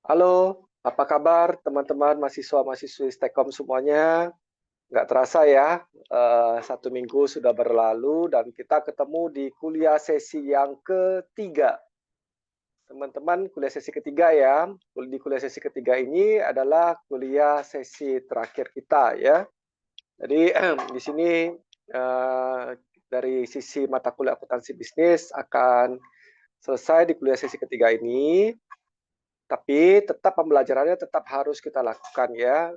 Halo, apa kabar teman-teman mahasiswa-mahasiswi Stekom semuanya? Nggak terasa ya, 1 minggu sudah berlalu dan kita ketemu di kuliah sesi yang ketiga. Teman-teman, kuliah sesi ketiga ya. Di kuliah sesi ketiga ini adalah kuliah sesi terakhir kita ya. Jadi di sini eh, dari sisi mata kuliah akuntansi bisnis akan selesai di kuliah sesi ketiga ini. Tapi tetap pembelajarannya tetap harus kita lakukan ya,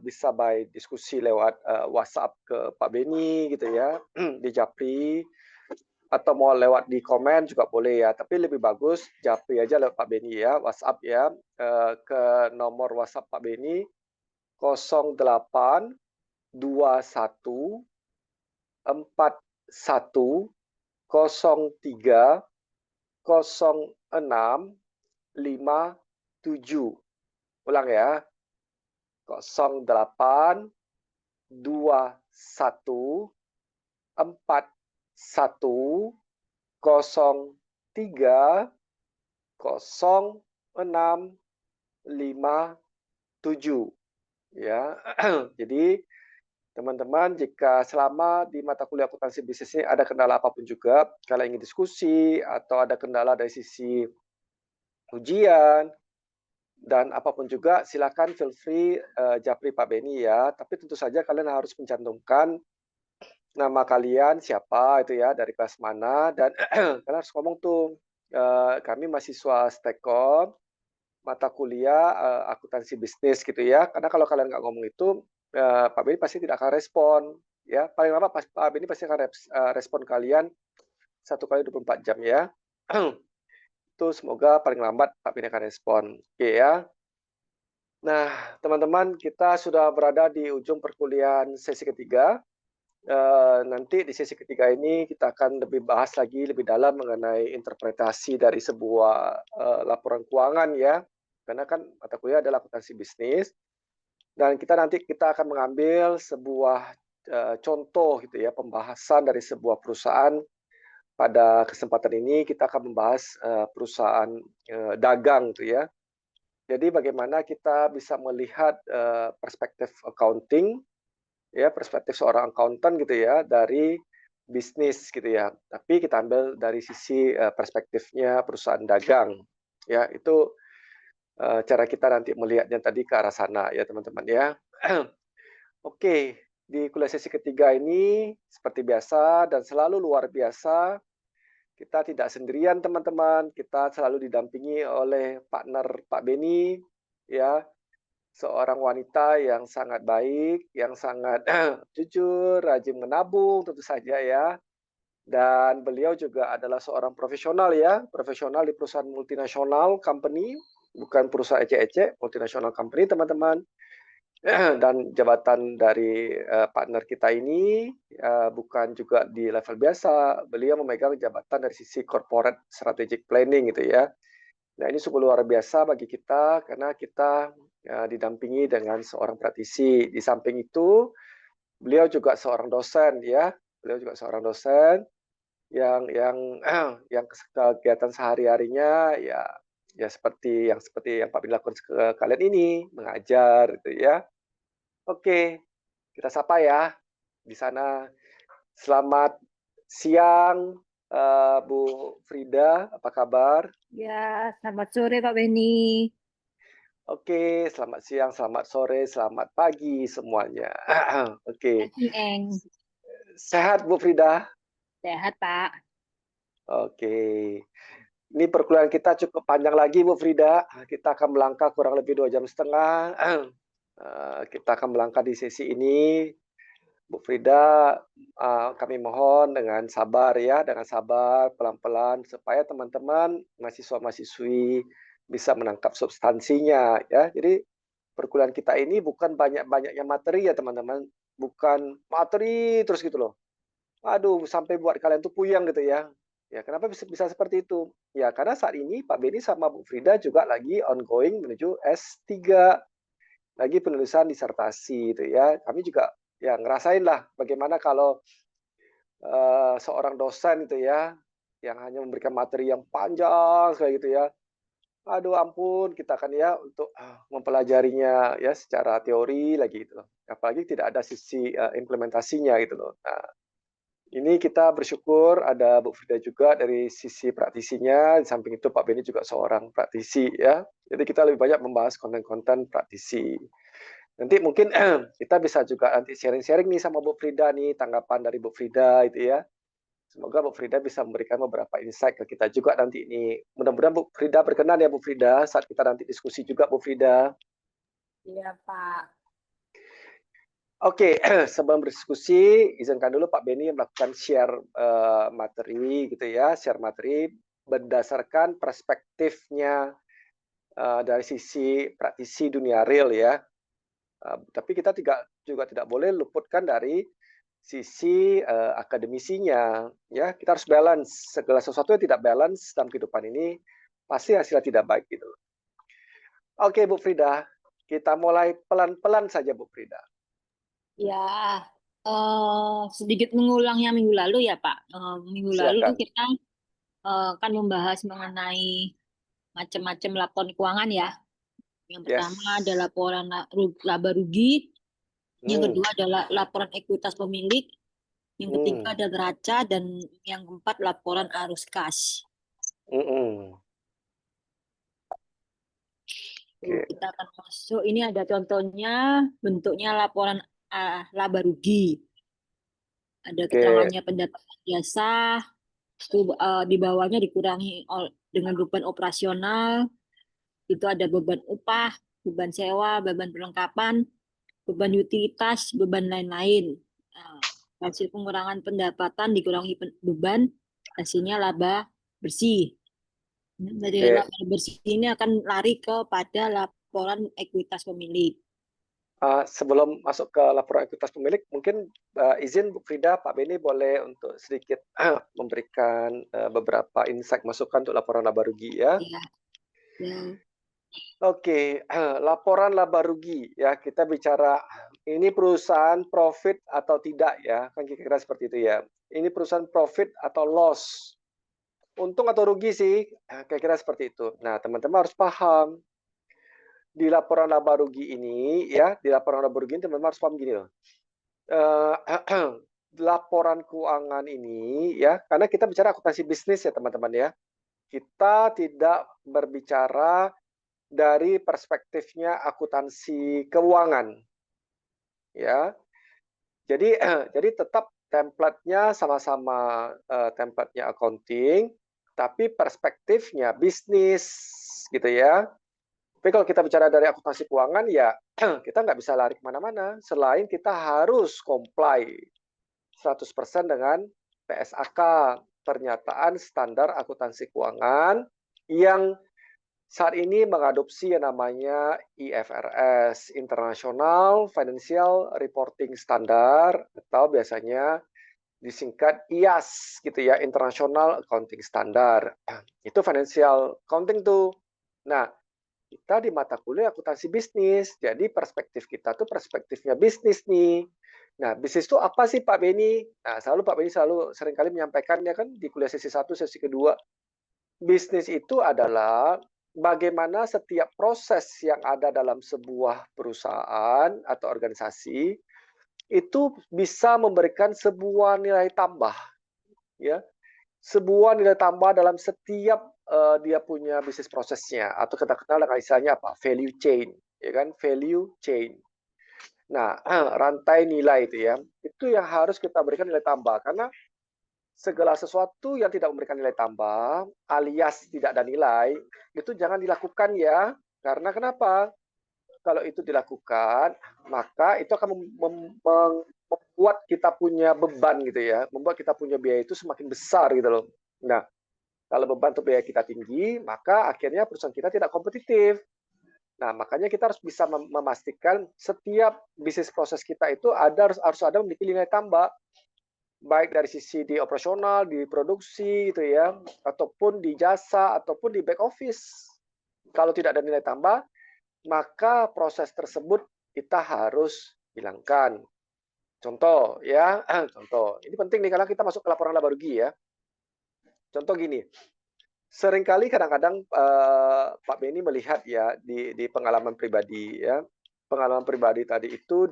bisa by diskusi lewat WhatsApp ke Pak Beni gitu ya, di Japri, atau mau lewat di komen juga boleh ya. Tapi lebih bagus Japri aja lewat Pak Beni ya, WhatsApp ya, ke nomor WhatsApp Pak Beni 0821410657. Ulang ya, 0821410657 ya. Jadi teman-teman, jika selama di mata kuliah akuntansi bisnis ini ada kendala apapun juga, kalau ingin diskusi atau ada kendala dari sisi ujian dan apapun juga, silakan feel free japri Pak Beni ya. Tapi tentu saja kalian harus mencantumkan nama kalian siapa itu ya, dari kelas mana, dan kalian harus ngomong tuh, kami mahasiswa Stekom, mata kuliah akuntansi bisnis gitu ya. Karena kalau kalian nggak ngomong itu, Pak Beni pasti tidak akan respon. Ya, paling lama Pak Beni pasti akan respon kalian 1 kali 24 jam ya. Itu semoga paling lambat Pak Beni akan respon. Oke ya. Nah, teman-teman, kita sudah berada di ujung perkuliahan sesi ketiga. Nanti di sesi ketiga ini kita akan lebih bahas lagi lebih dalam mengenai interpretasi dari sebuah laporan keuangan ya, karena kan mata kuliah adalah akuntansi bisnis dan kita akan mengambil sebuah contoh gitu ya, pembahasan dari sebuah perusahaan. Pada kesempatan ini kita akan membahas perusahaan dagang gitu ya. Jadi bagaimana kita bisa melihat perspektif accounting ya, perspektif seorang accountant gitu ya, dari bisnis gitu ya. Tapi kita ambil dari sisi perspektifnya perusahaan dagang. Ya, itu cara kita nanti melihatnya tadi ke arah sana ya, teman-teman ya. Oke, di kuliah sesi ketiga ini seperti biasa dan selalu luar biasa, kita tidak sendirian teman-teman, kita selalu didampingi oleh partner Pak Beni ya, seorang wanita yang sangat baik, yang sangat jujur, rajin menabung tentu saja ya. Dan beliau juga adalah seorang profesional ya, profesional di perusahaan multinasional company, bukan perusahaan ecek-ecek, multinasional company teman-teman. Dan jabatan dari partner kita ini bukan juga di level biasa, beliau memegang jabatan dari sisi corporate strategic planning gitu ya. Nah, ini sungguh luar biasa bagi kita karena kita didampingi dengan seorang praktisi. Di samping itu, beliau juga seorang dosen ya. Beliau juga seorang dosen yang yang kegiatan sehari-harinya ya seperti yang Pak Bin lakukan ke kalian ini, mengajar gitu ya. Oke, kita sapa ya di sana. Selamat siang Bu Frida, apa kabar? Ya, selamat sore Pak Beni. Oke, selamat siang, selamat sore, selamat pagi semuanya. Oke, Eng, sehat Bu Frida? sehat Pak. Oke, ini perkuliahan kita cukup panjang lagi Bu Frida. Kita akan melangkah kurang lebih 2 jam setengah. Kita akan melangkah di sesi ini. Bu Frida, kami mohon dengan sabar ya, dengan sabar, pelan-pelan, supaya teman-teman mahasiswa-mahasiswi bisa menangkap substansinya ya. Jadi perkuliahan kita ini bukan banyak-banyaknya materi ya teman-teman, bukan materi terus gitu loh. Aduh, sampai buat kalian tuh puyeng gitu ya. Ya, kenapa bisa seperti itu? Ya, karena saat ini Pak Beni sama Bu Frida juga lagi ongoing menuju S3, lagi penulisan disertasi gitu ya. Kami juga ya ngerasain lah bagaimana kalau seorang dosen itu ya yang hanya memberikan materi yang panjang sekali gitu ya. aduh ampun kita kan ya untuk mempelajarinya ya secara teori lagi gitu loh. Apalagi tidak ada sisi implementasinya gitu loh. Nah, ini kita bersyukur ada Bu Frida juga dari sisi praktisinya, di samping itu Pak Beni juga seorang praktisi ya. Jadi kita lebih banyak membahas konten-konten praktisi. Nanti mungkin kita bisa juga nanti sharing-sharing nih sama Bu Frida nih, tanggapan dari Bu Frida itu ya. Semoga Bu Frida bisa memberikan beberapa insight ke kita juga nanti ini. Mudah-mudahan Bu Frida berkenan ya Bu Frida saat kita nanti diskusi juga Bu Frida. Iya, Pak. Oke, sebelum berdiskusi, izinkan dulu Pak Beni melakukan share materi gitu ya, share materi berdasarkan perspektifnya dari sisi praktisi dunia real ya. Tapi kita juga tidak boleh luputkan dari sisi akademisinya ya. Kita harus balance. Segala sesuatu yang tidak balance dalam kehidupan ini pasti hasilnya tidak baik gitu. Oke Bu Frida, kita mulai pelan-pelan saja Bu Frida. Ya, sedikit mengulang yang minggu lalu ya, Pak. Minggu lalu Silakan. kita kan membahas mengenai macam-macam laporan keuangan ya. Yang pertama ada Yes. laporan laba rugi, yang Hmm. kedua adalah laporan ekuitas pemilik, yang ketiga Hmm. ada neraca, dan yang keempat laporan arus kas. Mm-mm. Oke. Kita akan masuk. Ini ada contohnya, bentuknya laporan laba rugi. Ada Oke. keterangannya pendapatan jasa, itu di bawahnya dikurangi dengan beban operasional, itu ada beban upah, beban sewa, beban perlengkapan, beban utilitas, beban lain-lain. Hasil pengurangan pendapatan dikurangi beban, hasilnya laba bersih. Dari Oke. laba bersih ini akan lari kepada laporan ekuitas pemilik. Sebelum masuk ke laporan ekuitas pemilik, mungkin izin Bu Frida, Pak Beni boleh untuk sedikit memberikan beberapa insight masukan untuk laporan laba rugi ya. Ya, ya. Oke, laporan laba rugi ya, kita bicara ini perusahaan profit atau tidak ya, kan kira-kira seperti itu ya. Ini perusahaan profit atau loss, untung atau rugi sih, kira-kira seperti itu. Nah, teman-teman harus paham di laporan laba rugi ini ya, di laporan laba rugi ini teman-teman harus paham gini loh. Laporan keuangan ini ya, karena kita bicara akuntansi bisnis ya teman-teman ya. Kita tidak berbicara dari perspektifnya akuntansi keuangan ya. Jadi jadi tetap template-nya sama-sama template-nya accounting, tapi perspektifnya bisnis gitu ya. Tapi kalau kita bicara dari akuntansi keuangan ya kita nggak bisa lari kemana-mana selain kita harus comply 100% dengan PSAK, pernyataan standar akuntansi keuangan yang saat ini mengadopsi yang namanya IFRS, International Financial Reporting Standard, atau biasanya disingkat IAS gitu ya, International Accounting Standard. Itu financial accounting tuh. Nah, kita di mata kuliah akuntansi bisnis, jadi perspektif kita tuh perspektifnya bisnis nih. Nah, bisnis itu apa sih Pak Beni? Nah, Pak Beni selalu seringkali menyampaikannya kan di kuliah sesi 1, sesi kedua. Bisnis itu adalah bagaimana setiap proses yang ada dalam sebuah perusahaan atau organisasi itu bisa memberikan sebuah nilai tambah, ya, sebuah nilai tambah dalam setiap dia punya bisnis prosesnya atau kita kenal dengan istilahnya apa? Value chain, ya kan? Value chain. Nah, rantai nilai itu ya, itu yang harus kita berikan nilai tambah karena segala sesuatu yang tidak memberikan nilai tambah alias tidak ada nilai itu jangan dilakukan ya. Karena kenapa? Kalau itu dilakukan, maka itu akan membuat kita punya beban gitu ya, membuat kita punya biaya itu semakin besar gitu loh. Nah, kalau beban atau biaya kita tinggi, maka akhirnya perusahaan kita tidak kompetitif. Nah, makanya kita harus bisa memastikan setiap bisnis proses kita itu harus ada memiliki nilai tambah, baik dari sisi di operasional, di produksi gitu ya, ataupun di jasa, ataupun di back office. Kalau tidak ada nilai tambah, maka proses tersebut kita harus hilangkan. Contoh ya, contoh. Ini penting nih karena kita masuk ke laporan laba rugi ya. Contoh gini, Seringkali kadang-kadang, Pak Beni melihat ya di pengalaman pribadi ya, pengalaman pribadi tadi itu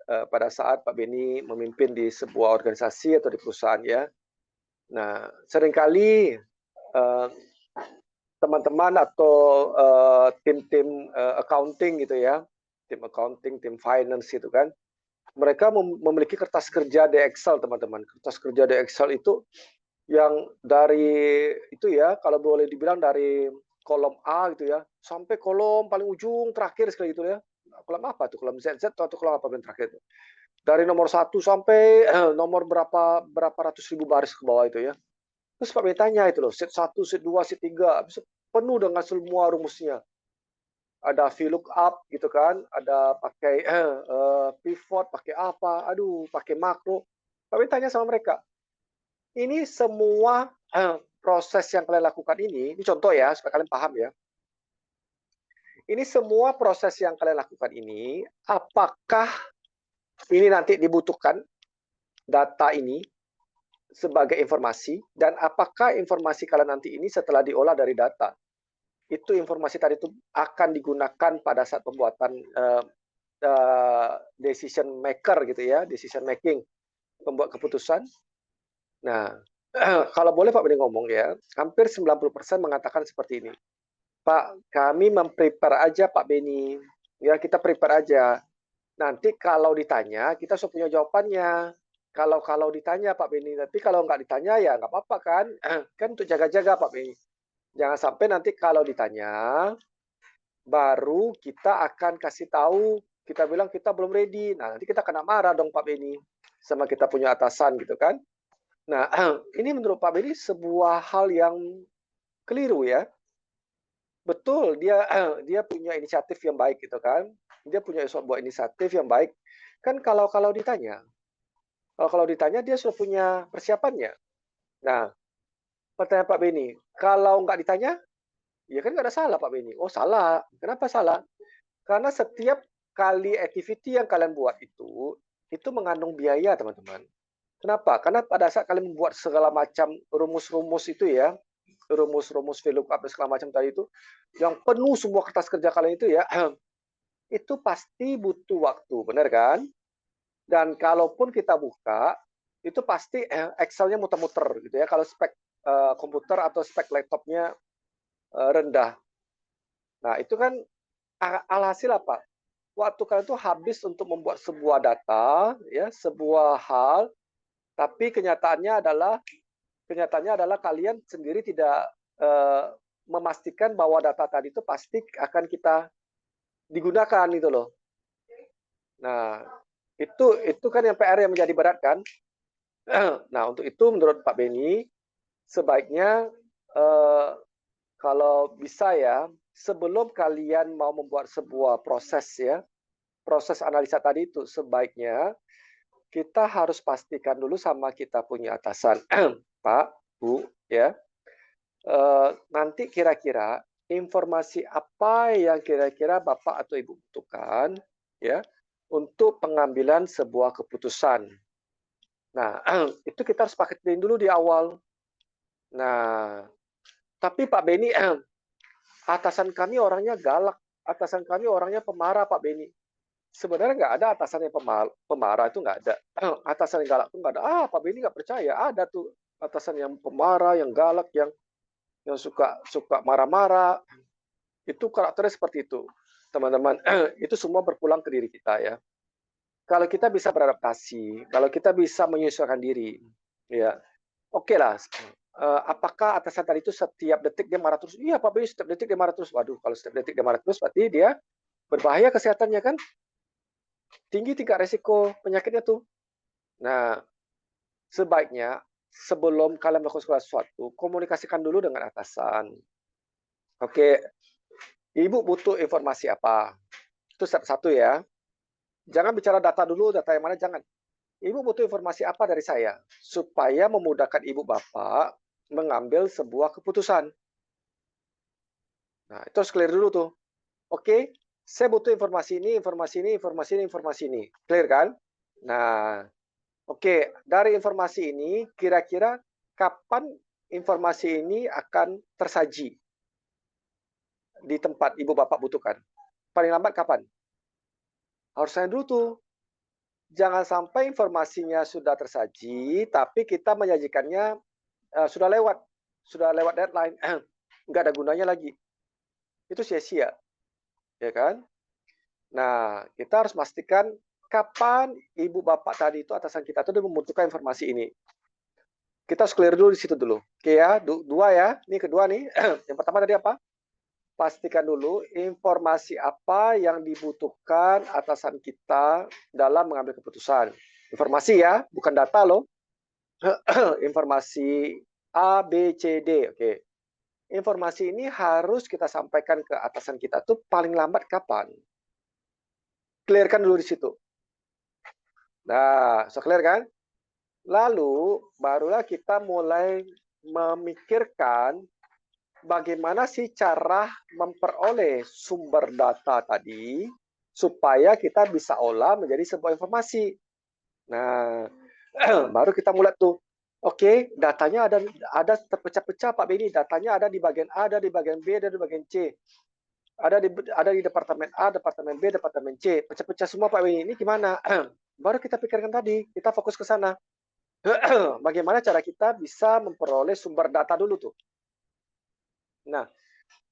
pada saat Pak Beni memimpin di sebuah organisasi atau di perusahaan ya. Nah, seringkali, eee, teman-teman atau, tim-tim, accounting gitu ya, tim accounting, tim finance gitu kan, mereka memiliki kertas kerja di Excel teman-teman. Kertas kerja di Excel itu yang dari itu ya, kalau boleh dibilang dari kolom A gitu ya, sampai kolom paling ujung terakhir sekali gitu ya. Kolom apa tuh? Kolom ZZ atau kolom apa yang terakhir itu? Dari nomor 1 sampai nomor berapa berapa ratus ribu baris ke bawah itu ya. Terus Pak tanya itu loh, sheet 1, sheet 2, sheet 3, habis itu penuh dengan semua rumusnya. Ada VLOOKUP gitu kan, ada pakai pivot, pakai apa, aduh pakai makro. Pak tanya sama mereka, ini semua proses yang kalian lakukan ini contoh ya supaya kalian paham ya. Ini semua proses yang kalian lakukan ini, apakah ini nanti dibutuhkan data ini sebagai informasi dan apakah informasi kalian nanti ini setelah diolah dari data, itu informasi tadi itu akan digunakan pada saat pembuatan decision maker gitu ya, decision making, pembuat keputusan. Nah, kalau boleh Pak Beni ngomong ya, hampir 90% mengatakan seperti ini. Pak, kami memprepare aja Pak Beni. Ya, kita prepare aja. Nanti kalau ditanya, kita sudah punya jawabannya. Kalau ditanya Pak Beni, tapi kalau nggak ditanya ya nggak apa-apa kan. Kan untuk jaga-jaga Pak Beni. Jangan sampai nanti kalau ditanya, baru kita akan kasih tahu, kita bilang kita belum ready. Nah, nanti kita kena marah dong Pak Beni. Sama kita punya atasan gitu kan. Nah, ini menurut Pak Beni sebuah hal yang keliru ya. Betul, dia dia punya inisiatif yang baik gitu kan. Dia punya sebuah inisiatif yang baik. Kan kalau ditanya dia sudah punya persiapannya. Nah, pertanyaan Pak Beni, kalau nggak ditanya, ya kan nggak ada salah Pak Beni. Oh salah, kenapa salah? Karena setiap kali activity yang kalian buat itu mengandung biaya teman-teman. Kenapa? Karena pada saat kalian membuat segala macam rumus-rumus itu ya, rumus-rumus VLOOKUP dan segala macam tadi itu, yang penuh semua kertas kerja kalian itu ya, itu pasti butuh waktu, benar kan? Dan kalaupun kita buka, itu pasti Excel-nya muter-muter gitu ya. Kalau spek komputer atau spek laptopnya rendah. Nah, itu kan alhasil apa? Waktu kalian itu habis untuk membuat sebuah data, ya, sebuah hal, tapi kenyataannya adalah kalian sendiri tidak memastikan bahwa data tadi itu pasti akan kita digunakan gitu loh. Nah, itu kan yang PR yang menjadi berat kan. Nah, untuk itu menurut Pak Beni, sebaiknya kalau bisa ya, sebelum kalian mau membuat sebuah proses ya, proses analisa tadi itu sebaiknya kita harus pastikan dulu sama kita punya atasan, Pak, Bu, ya. Nanti kira-kira informasi apa yang kira-kira Bapak atau Ibu butuhkan, ya, untuk pengambilan sebuah keputusan. Nah, itu kita harus paketin dulu di awal. Nah, tapi Pak Beni, atasan kami orangnya galak, atasan kami orangnya pemarah Pak Beni. Sebenarnya nggak ada atasan yang pemarah, itu nggak ada. Atasan yang galak itu nggak ada. Pak Beni nggak percaya, ada tuh atasan yang pemarah, yang galak, yang suka marah-marah. Itu karakternya seperti itu, teman-teman. Itu semua berpulang ke diri kita ya. Kalau kita bisa beradaptasi, kalau kita bisa menyesuaikan diri, ya oke lah. Apakah atasan tadi itu setiap detik dia marah terus? Iya Pak Beni, setiap detik dia marah terus. Waduh, kalau setiap detik dia marah terus berarti dia berbahaya kesehatannya kan? Tinggi tingkat resiko penyakitnya tuh. Nah, sebaiknya sebelum kalian melakukan segala sesuatu, komunikasikan dulu dengan atasan. Oke, Ibu butuh informasi apa? Itu step 1 ya. Jangan bicara data dulu, data yang mana jangan. Ibu butuh informasi apa dari saya? Supaya memudahkan Ibu Bapak mengambil sebuah keputusan. Nah, itu harus clear dulu tuh. Oke, saya butuh informasi ini, informasi ini, informasi ini, informasi ini. Clear kan? Nah, oke, dari informasi ini kira-kira kapan informasi ini akan tersaji di tempat ibu bapak butuhkan? Paling lambat kapan? Harus sign dulu tuh. Jangan sampai informasinya sudah tersaji, tapi kita menyajikannya sudah lewat deadline, nggak ada gunanya lagi. Itu sia-sia, ya kan? Nah, kita harus pastikan kapan ibu bapak tadi itu atasan kita itu membutuhkan informasi ini. Kita harus clear dulu di situ dulu. Oke ya, dua ya. Ini kedua nih. Yang pertama tadi apa? Pastikan dulu informasi apa yang dibutuhkan atasan kita dalam mengambil keputusan. Informasi ya, bukan data loh. Informasi A, B, C, D. Oke. Informasi ini harus kita sampaikan ke atasan kita tuh paling lambat kapan? Clearkan dulu di situ. Nah, so clear kan? Lalu barulah kita mulai memikirkan bagaimana sih cara memperoleh sumber data tadi supaya kita bisa olah menjadi sebuah informasi. Nah, baru kita mulai tuh. Oke, datanya ada terpecah-pecah Pak Beni. Datanya ada di bagian A, ada di bagian B, ada di bagian C. Ada di departemen A, departemen B, departemen C. Pecah-pecah semua Pak Beni. Ini gimana? Baru kita pikirkan tadi. Kita fokus ke sana. Bagaimana cara kita bisa memperoleh sumber data dulu tuh. Nah,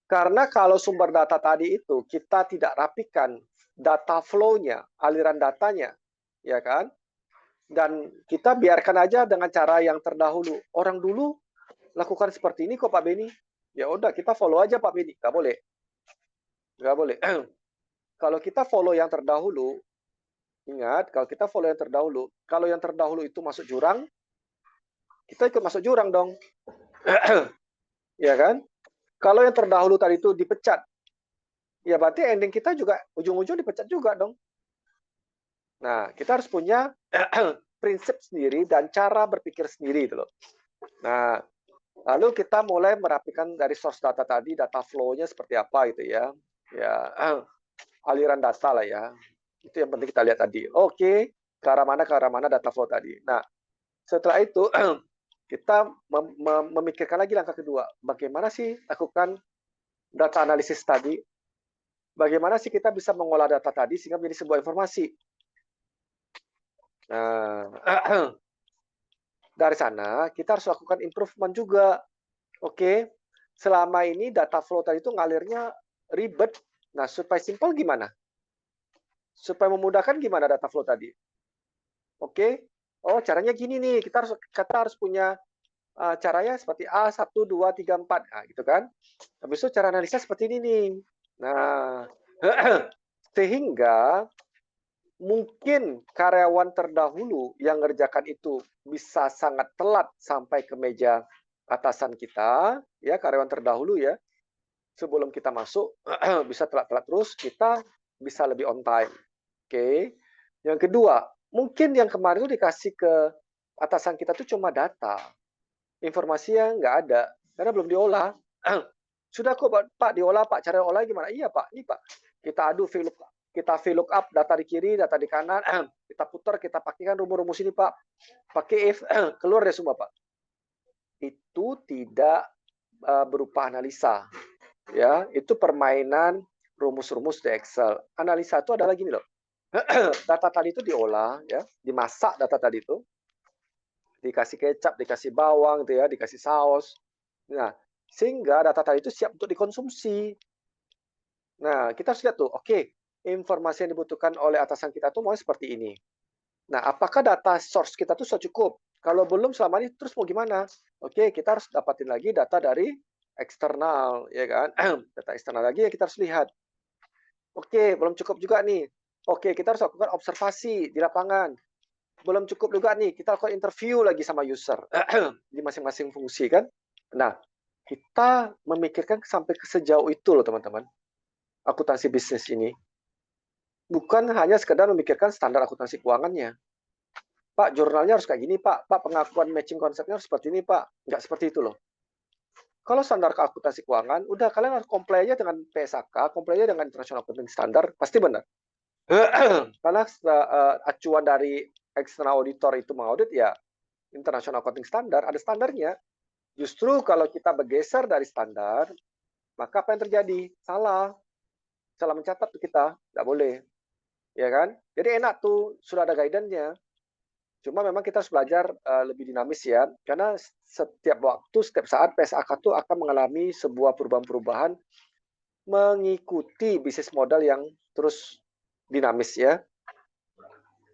karena kalau sumber data tadi itu kita tidak rapikan data flow-nya, aliran datanya, ya kan? Dan kita biarkan aja dengan cara yang terdahulu. Orang dulu lakukan seperti ini kok Pak Beni. Ya udah kita follow aja Pak Beni. Nggak boleh. Nggak boleh. Kalau kita follow yang terdahulu, ingat kalau kita follow yang terdahulu, kalau yang terdahulu itu masuk jurang, kita ikut masuk jurang dong. Ya kan? Kalau yang terdahulu tadi itu dipecat, ya berarti ending kita juga ujung-ujung dipecat juga dong. Nah, kita harus punya prinsip sendiri dan cara berpikir sendiri gitu loh. Nah, lalu kita mulai merapikan dari source data tadi, data flow-nya seperti apa gitu ya. Ya, aliran data lah ya. Itu yang penting kita lihat tadi. Oke, ke arah mana data flow tadi. Nah, setelah itu kita memikirkan lagi langkah kedua. Bagaimana sih lakukan data analisis tadi? Bagaimana sih kita bisa mengolah data tadi sehingga menjadi sebuah informasi? Nah, dari sana kita harus lakukan improvement juga. Oke, selama ini data flow tadi itu ngalirnya ribet. Nah, supaya simple gimana? Supaya memudahkan gimana data flow tadi? Oke, oh caranya gini nih, kita harus punya caranya seperti A, 1, 2, 3, 4. Nah, gitu kan. Habis itu cara analisa seperti ini nih. Nah, sehingga mungkin karyawan terdahulu yang ngerjakan itu bisa sangat telat sampai ke meja atasan kita, ya karyawan terdahulu ya, sebelum kita masuk bisa telat-telat terus, kita bisa lebih on time. Oke. Yang kedua, mungkin yang kemarin itu dikasih ke atasan kita tuh cuma data, informasinya nggak ada karena belum diolah. Sudah kok Pak diolah Pak, cara olah gimana? Iya Pak, ini Pak. Kita adu kita VLOOKUP data di kiri, data di kanan, kita putar, kita pakaikan rumus-rumus ini Pak. Pakai if, keluar deh semua Pak. Itu tidak berupa analisa. Ya, itu permainan rumus-rumus di Excel. Analisa itu adalah gini loh. Data tadi itu diolah ya, dimasak data tadi itu. Dikasih kecap, dikasih bawang gitu ya, dikasih saus. Nah, sehingga data tadi itu siap untuk dikonsumsi. Nah, kita harus lihat tuh, oke, informasi yang dibutuhkan oleh atasan kita tuh mau seperti ini. Nah, apakah data source kita tuh sudah cukup? Kalau belum selama ini terus mau gimana? Oke, kita harus dapatin lagi data dari eksternal, ya kan? Data eksternal lagi yang kita harus lihat. Oke, belum cukup juga nih. Oke, kita harus lakukan observasi di lapangan. Belum cukup juga nih, kita lakukan interview lagi sama user di masing-masing fungsi kan. Nah, kita memikirkan sampai ke sejauh itu loh teman-teman. Akuntansi bisnis ini. Bukan hanya sekedar memikirkan standar akuntansi keuangannya. Pak, jurnalnya harus kayak gini, Pak. Pak, pengakuan matching konsepnya harus seperti ini, Pak. Nggak seperti itu loh. Kalau standar akuntansi keuangan, udah kalian harus comply aja dengan PSAK, comply aja dengan International Accounting Standard, pasti benar. Karena acuan dari external auditor itu mengaudit ya International Accounting Standard, ada standarnya. Justru kalau kita bergeser dari standar, maka apa yang terjadi? Salah mencatat tuh kita, nggak boleh, ya kan? Jadi enak tuh, sudah ada guidance-nya. Cuma memang kita harus belajar lebih dinamis ya, karena setiap waktu, setiap saat PSAK itu akan mengalami sebuah perubahan-perubahan mengikuti bisnis model yang terus dinamis ya.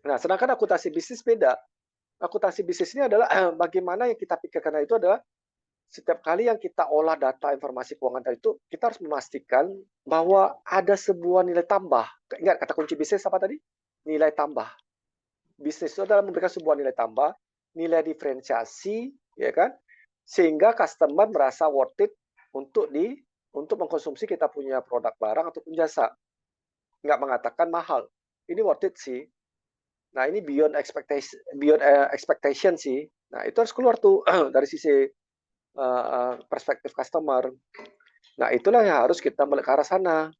Nah, sedangkan akuntansi bisnis beda. Akuntansi bisnis ini adalah bagaimana yang kita pikirkan itu adalah setiap kali yang kita olah data informasi keuangan tadi itu, kita harus memastikan bahwa ada sebuah nilai tambah. Ingat kata kunci bisnis apa tadi? Nilai tambah. Bisnis itu adalah memberikan sebuah nilai tambah, nilai diferensiasi, ya kan? Sehingga customer merasa worth it untuk mengkonsumsi kita punya produk barang ataupun jasa. Nggak mengatakan mahal. Ini worth it sih. Nah, ini beyond expectation sih. Nah, itu harus keluar tuh dari sisi perspektif customer. Nah, itulah yang harus kita ke arah sana.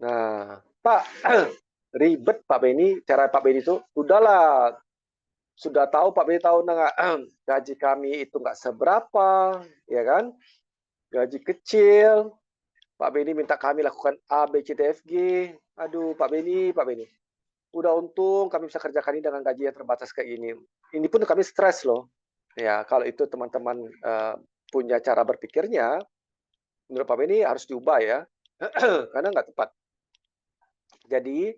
Nah, Pak, ribet Pak Beni, cara Pak Beni itu, udahlah, sudah tahu Pak Beni tahu nggak, gaji kami itu nggak seberapa, ya kan? Gaji kecil, Pak Beni minta kami lakukan A, B, C, D, F, G. Aduh, Pak Beni, udah untung kami bisa kerjakan ini dengan gaji yang terbatas kayak ini. Ini pun kami stres loh. Ya, kalau itu teman-teman punya cara berpikirnya, menurut Pak Beni harus diubah ya, karena nggak tepat. Jadi,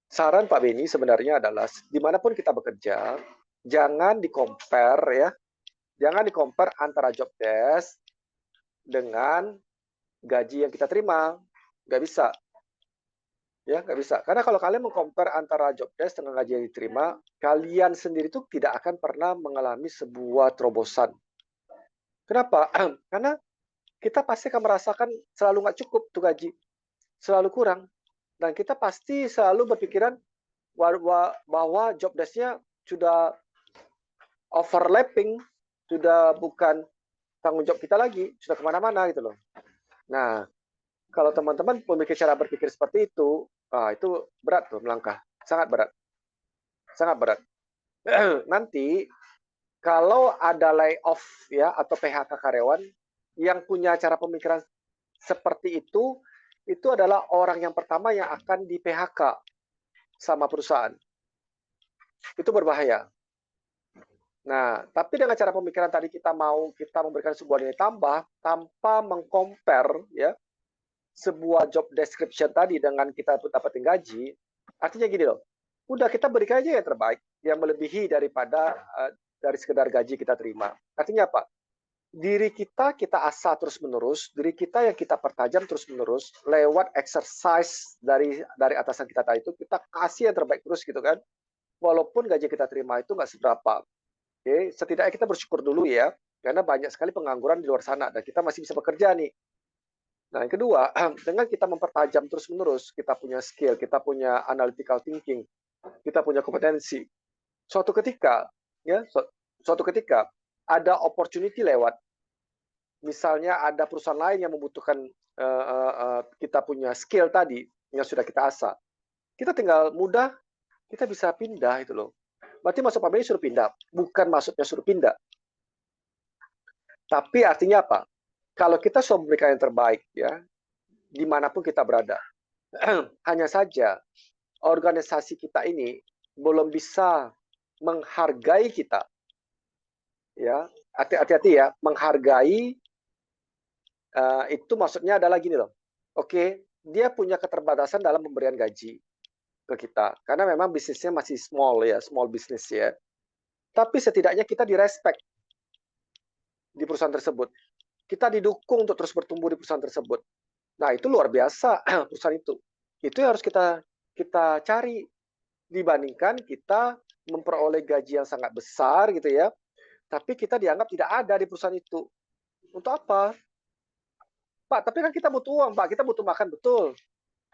saran Pak Beni sebenarnya adalah dimanapun kita bekerja, jangan di-compare ya, jangan di-compare antara job desk dengan gaji yang kita terima. Nggak bisa. Ya, nggak bisa. Karena kalau kalian meng-compare antara job desk dengan gaji yang diterima, kalian sendiri tuh tidak akan pernah mengalami sebuah terobosan. Kenapa? Karena kita pasti akan merasakan selalu nggak cukup tuh gaji, selalu kurang. Dan kita pasti selalu berpikiran bahwa job desk-nya sudah overlapping, sudah bukan tanggung jawab kita lagi, sudah kemana-mana gitu loh. Nah, kalau teman-teman memiliki cara berpikir seperti itu berat tuh melangkah, sangat berat, sangat berat. Nanti kalau ada layoff ya atau PHK karyawan yang punya cara pemikiran seperti itu adalah orang yang pertama yang akan di PHK sama perusahaan. Itu berbahaya. Nah, tapi dengan cara pemikiran tadi kita memberikan sebuah nilai tambah tanpa meng-compare ya sebuah job description tadi dengan kita dapatin gaji, artinya gini loh. Udah kita berikan aja yang terbaik, yang melebihi daripada dari sekedar gaji kita terima. Artinya apa? Diri kita asah terus-menerus, diri kita yang kita pertajam terus-menerus lewat exercise dari atasan kita tadi itu, kita kasih yang terbaik terus gitu kan. Walaupun gaji kita terima itu nggak seberapa. Oke, setidaknya kita bersyukur dulu ya, karena banyak sekali pengangguran di luar sana dan kita masih bisa bekerja nih. Nah, yang kedua, dengan kita mempertajam terus-menerus, kita punya skill, kita punya analytical thinking, kita punya kompetensi. Suatu ketika, ya, suatu ketika ada opportunity lewat. Misalnya ada perusahaan lain yang membutuhkan kita punya skill tadi yang sudah kita asah. Kita tinggal mudah, kita bisa pindah itu loh. Berarti masuk Pak Beni suruh pindah, bukan maksudnya suruh pindah. Tapi artinya apa? Kalau kita sudah memberikan yang terbaik ya, dimanapun kita berada. Hanya saja organisasi kita ini belum bisa menghargai kita. Ya, hati-hati ya, menghargai itu maksudnya adalah gini loh. Oke, dia punya keterbatasan dalam pemberian gaji ke kita karena memang bisnisnya masih small ya, small business ya. Tapi setidaknya kita direspek di perusahaan tersebut. Kita didukung untuk terus bertumbuh di perusahaan tersebut. Nah, itu luar biasa perusahaan itu. Itu yang harus kita cari dibandingkan kita memperoleh gaji yang sangat besar gitu ya. Tapi kita dianggap tidak ada di perusahaan itu. Untuk apa? Pak, tapi kan kita butuh uang, Pak. Kita butuh makan, betul.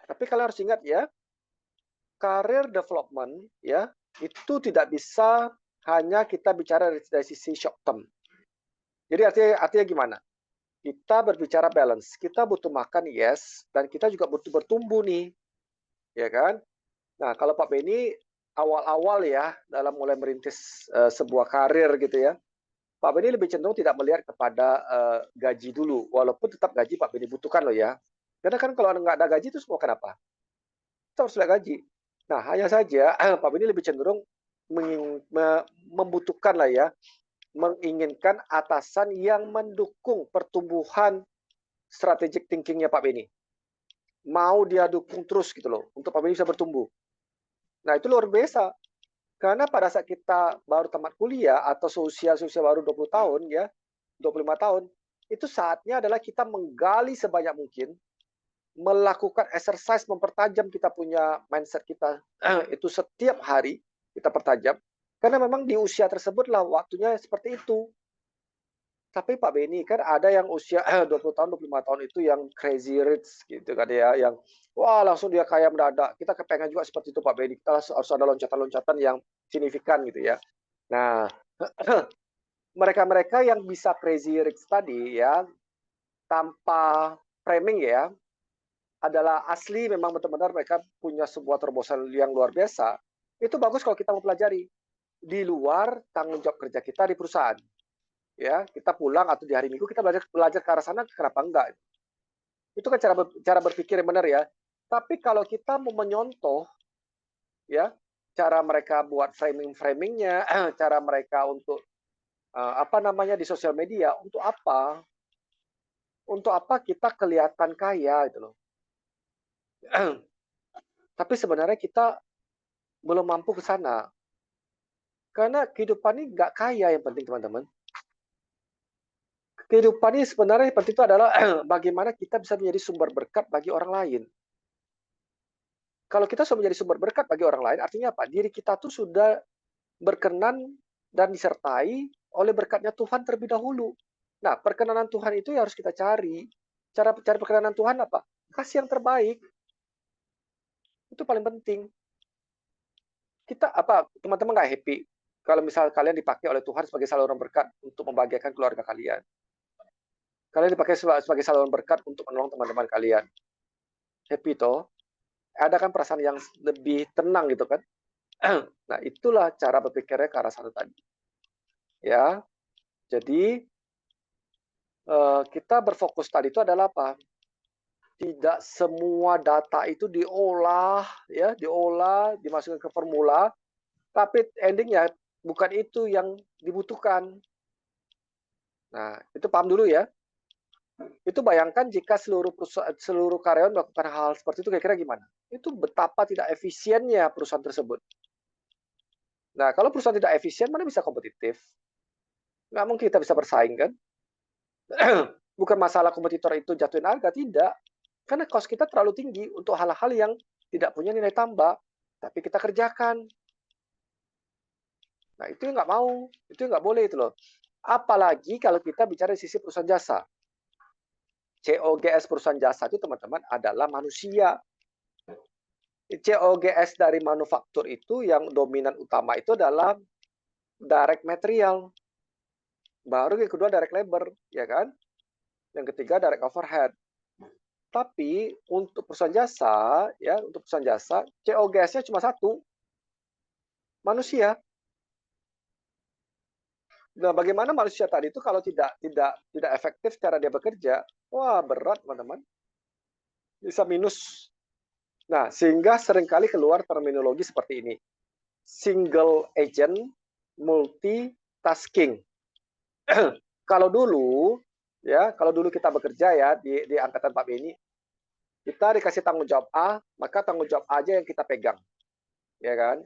Tapi kalian harus ingat ya, career development ya, itu tidak bisa hanya kita bicara dari sisi short term. Jadi artinya gimana? Kita berbicara balance. Kita butuh makan, yes, dan kita juga butuh bertumbuh nih. Ya kan? Nah, kalau Pak Beni awal-awal ya dalam mulai merintis sebuah karir gitu ya. Pak Beni lebih cenderung tidak melihat kepada gaji dulu, walaupun tetap gaji Pak Beni butuhkan loh ya. Karena kan kalau nggak ada gaji terus mau kenapa? Kita harus lihat gaji. Nah, hanya saja Pak Beni lebih cenderung membutuhkan lah ya, menginginkan atasan yang mendukung pertumbuhan strategic thinking-nya Pak Beni. Mau dia dukung terus gitu loh, untuk Pak Beni bisa bertumbuh. Nah, itu luar biasa. Karena pada saat kita baru tamat kuliah atau seusia baru 20 tahun ya, 25 tahun, itu saatnya adalah kita menggali sebanyak mungkin, melakukan exercise mempertajam kita punya mindset kita itu setiap hari kita pertajam. Karena memang di usia tersebutlah waktunya seperti itu. Tapi Pak Beni kan ada yang usia 20 tahun, 25 tahun itu yang crazy rich gitu kan ya, yang wah langsung dia kaya mendadak. Kita kepengen juga seperti itu Pak Beni. Kita harus ada loncatan-loncatan yang signifikan gitu ya. Nah, mereka-mereka yang bisa crazy rich tadi ya, tanpa framing ya, adalah asli memang benar-benar mereka punya sebuah terobosan yang luar biasa. Itu bagus kalau kita mempelajari di luar tanggung jawab kerja kita di perusahaan. Ya, kita pulang atau di hari Minggu kita belajar ke arah sana, kenapa enggak? Itu kan cara berpikir yang benar ya. Tapi kalau kita mau menyontoh ya, cara mereka buat framingnya, cara mereka untuk apa namanya di sosial media, untuk apa? Untuk apa kita kelihatan kaya gitu loh. Tapi sebenarnya kita belum mampu ke sana. Karena kehidupan ini nggak kaya yang penting teman-teman. Kehidupan ini sebenarnya yang penting itu adalah bagaimana kita bisa menjadi sumber berkat bagi orang lain. Kalau kita sudah menjadi sumber berkat bagi orang lain, artinya apa? Diri kita tuh sudah berkenan dan disertai oleh berkatnya Tuhan terlebih dahulu. Nah, perkenanan Tuhan itu yang harus kita cari. Cara perkenanan Tuhan apa? Kasih yang terbaik. Itu paling penting. Kita apa? Teman-teman nggak happy kalau misal kalian dipakai oleh Tuhan sebagai saluran berkat untuk membahagiakan keluarga kalian. Kalian dipakai sebagai saluran berkat untuk menolong teman-teman kalian. Happy toh? Ada kan perasaan yang lebih tenang gitu kan? Nah, itulah cara berpikirnya ke arah sana tadi. Ya, jadi kita berfokus tadi itu adalah apa? Tidak semua data itu diolah, ya, dimasukkan ke formula, tapi endingnya bukan itu yang dibutuhkan. Nah, itu paham dulu ya. Itu bayangkan jika seluruh karyawan melakukan hal seperti itu, kira-kira gimana? Itu betapa tidak efisiennya perusahaan tersebut. Nah, kalau perusahaan tidak efisien, mana bisa kompetitif? Nggak mungkin kita bisa bersaing, kan? Bukan masalah kompetitor itu jatuhin harga, tidak. Karena cost kita terlalu tinggi untuk hal-hal yang tidak punya nilai tambah, tapi kita kerjakan. Nah, itu nggak mau, itu nggak boleh itu loh. Apalagi kalau kita bicara di sisi perusahaan jasa. COGS perusahaan jasa itu teman-teman adalah manusia. COGS dari manufaktur itu yang dominan utama itu adalah direct material. Baru yang kedua direct labor, ya kan? Yang ketiga direct overhead. Tapi untuk perusahaan jasa, ya, untuk perusahaan jasa, COGS-nya cuma satu, manusia. Nah, bagaimana manusia tadi itu kalau tidak efektif cara dia bekerja, wah berat teman-teman, bisa minus. Nah, sehingga seringkali keluar terminologi seperti ini, single agent multitasking. Kalau dulu kita bekerja ya di angkatan Pak Beni, kita dikasih tanggung jawab A, maka tanggung jawab A aja yang kita pegang, ya kan?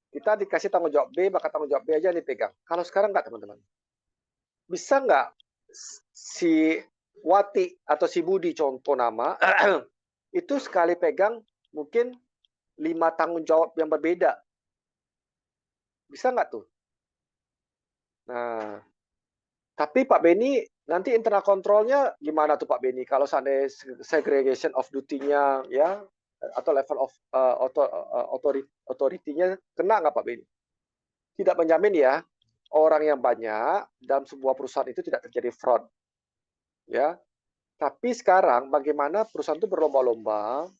Kita dikasih tanggung jawab B, maka tanggung jawab B aja yang dipegang. Kalau sekarang nggak, teman-teman. Bisa nggak si Wati atau si Budi, contoh nama, itu sekali pegang mungkin 5 tanggung jawab yang berbeda. Bisa nggak tuh? Nah, tapi Pak Beni, nanti internal kontrolnya gimana tuh Pak Beni? Kalau seandainya segregation of duty-nya, ya, atau level of authority-nya kena nggak Pak Beni? Tidak menjamin ya, orang yang banyak dalam sebuah perusahaan itu tidak terjadi fraud. Ya, tapi sekarang bagaimana perusahaan itu berlomba-lomba,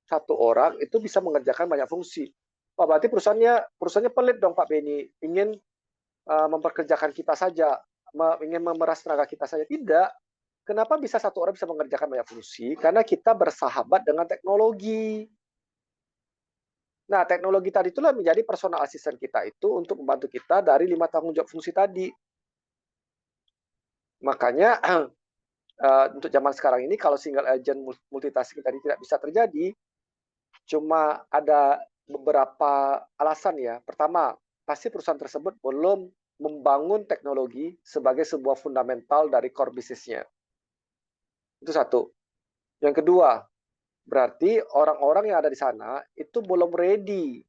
satu orang itu bisa mengerjakan banyak fungsi. Pak, berarti perusahaannya pelit dong Pak Beni, ingin memperkerjakan kita saja, ingin memeras tenaga kita saja. Tidak. Kenapa bisa satu orang bisa mengerjakan banyak fungsi? Karena kita bersahabat dengan teknologi. Nah, teknologi tadi itulah menjadi personal assistant kita itu untuk membantu kita dari 5 tanggung jawab fungsi tadi. Makanya untuk zaman sekarang ini kalau single agent multitasking tadi tidak bisa terjadi, cuma ada beberapa alasan ya. Pertama, pasti perusahaan tersebut belum membangun teknologi sebagai sebuah fundamental dari core bisnisnya. Itu satu. Yang kedua, berarti orang-orang yang ada di sana itu belum ready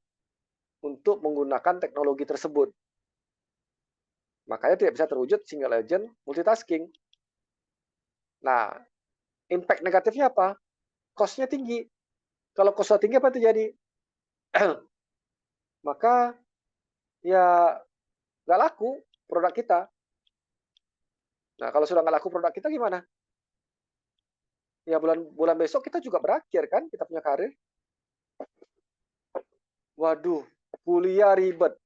untuk menggunakan teknologi tersebut. Makanya tidak bisa terwujud single agent multitasking. Nah, impact negatifnya apa? Cost-nya tinggi. Kalau cost-nya tinggi apa terjadi? Maka ya nggak laku produk kita. Nah, kalau sudah nggak laku produk kita gimana? Ya bulan besok kita juga berakhir kan kita punya karir. Waduh, kuliah ribet.